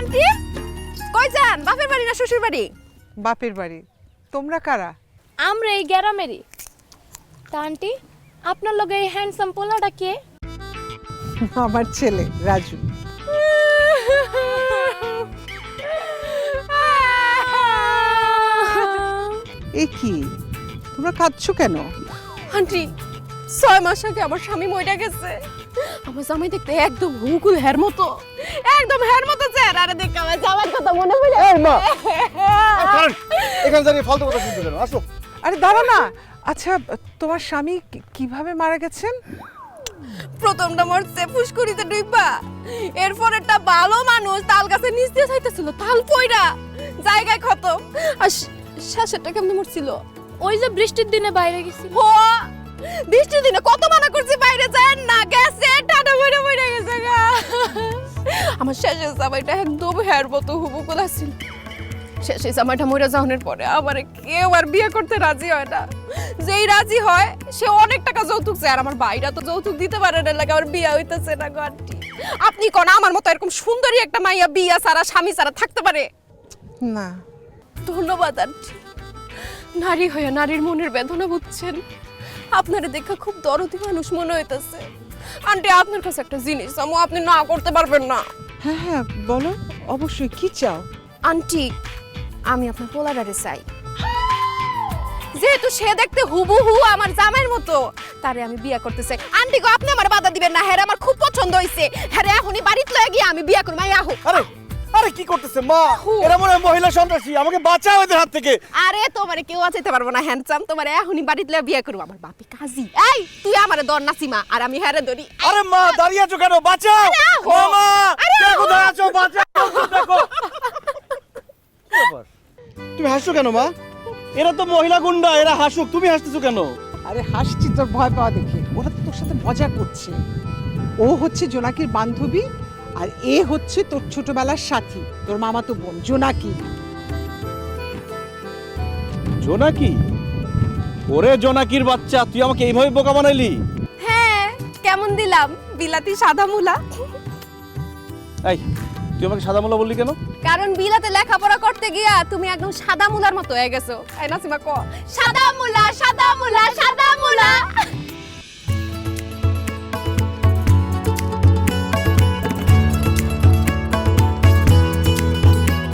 Aunty কই যান? বাপের বাড়ি না শ্বশুর বাড়ি? বাপের বাড়ি। তোমরা কারা? আমরা এই গ্রামেরই। তা আন্টি আপনার লগে এই হ্যান্ডসাম পোলাটা কে? আমার ছেলে রাজু। এ কি, তোমরা কাঁদছো কেন? আন্টি 6 মাস আগে আমার স্বামী মইরা গেছে। আমার জামাই দেখতে একদম হুকুল হের মতো, একদম হের মতো চেহারা। আরে দেখ আমার জামাইয়ের কথা মনে পড়ে। এই মা, এখানে দাঁড়িয়ে ফালতু কথা শুনতে কেন? আসো। আরে দাঁড়া না। আচ্ছা, তোমার স্বামী কিভাবে মারা গেছেন? প্রথমটা মরছে ফুসকুড়িতে ডুইবা, এরপর একটা ভালো মানুষ তাল গাছে নিচ দিয়ে যাইতেছিল, তাল পয়রা জায়গায় খতম। আর শেষেরটা কেমনে মরছিল? ওই যে বৃষ্টির দিনে বাইরে গেছিল। ও বৃষ্টির দিনে কত মানা করছি বাইরে যায় না, গেছে টাটা মরে মরে গেছে গা। আমার শেষের জামাইটা একদম হের মতো হুবুকুল আছিল। শেষে জামাইটা মরে যাওয়ার পরে আমার কেউ আর বিয়ে করতে রাজি হয় না। যেই রাজি হয় সে অনেক টাকা যৌতুক চায়, আর আমার ভাইরা তো যৌতুক দিতে পারে না, লাগে আমার বিয়ে হইতেছে না গো আন্টি। আপনি কোন আমার মতো এরকম সুন্দরী একটা মাইয়া বিয়া সারা স্বামী সারা থাকতে পারে? না। ধন্যবাদ আন্টি, নারী হয়ে নারীর মনের বেদনা বুঝছেন। আপনারে দেখা খুব দরদি মানুষ মনে হইতেছে। আন্টি আপনার কাছে একটা জিনিস আমি, আপনি না করতে পারবেন না? হ্যাঁ হ্যাঁ বলো, অবশ্যই। কি চাও? আন্টি আমি আপনার পোলারে চাই। যেহেতু সে দেখতে হুবহু আমার জামাইয়ের মতো, তারে আমি বিয়ে করতে চাই। আন্টি গো আপনি আমার বাধা দিবেন না, হ্যাঁ আমার খুব পছন্দ হইছে। হ্যাঁ এখনই বাড়িতে লয়ে গিয়ে আমি বিয়ে করব। আহো। আরে আরে কি করতেছে মা? এরা মনে হয় মহিলা সন্ত্রাসী, আমাকে বাঁচাও এদের হাত থেকে। আরে তোমারে কেউ বাঁচাইতে পারবো না হ্যান্ডসাম, তোমারে এখনই বাড়িতে লয়ে বিয়ে করব। আমার বাপি কাজী। এই তুই আমারে ধর না সীমা, আর আমি হ্যারে ধরি। আরে মা দাঁড়িয়ে আছো কেন? বাঁচাও মামা, কে কোথায় আছো? বাঁচাও, দেখো। কি ব্যাপার? তুমি হাসছো কেন মা? এরা তো মহিলা গুন্ডা, এরা হাসুক, তুমি হাসতেছো কেন? আরে হাসছি তোর ভয় পাওয়া দেখে। ওরা তো তোর সাথে মজা করছে। ও হচ্ছে জোনাকির বান্ধবী, আর এ হচ্ছে তোর ছোটবেলার সাথী, তোর মামাতো বোন জোনাকি। জোনাকি? ওরে জোনাকির বাচ্চা, তুই আমাকে এইভাবে বোকা বানাইলি? হ্যাঁ কেমন দিলাম বিলাতি সাদা মুলা? এই তুই আমাকে সাদা মোলা বললি কেন? কারণ বিলাতে লেখাপড়া করতে গিয়া তুমি একদম সাদা মুলার মতো হয়ে গেছো। এই নাসিমা ক সাদা মুলা সাদা মুলা সাদা মুলা।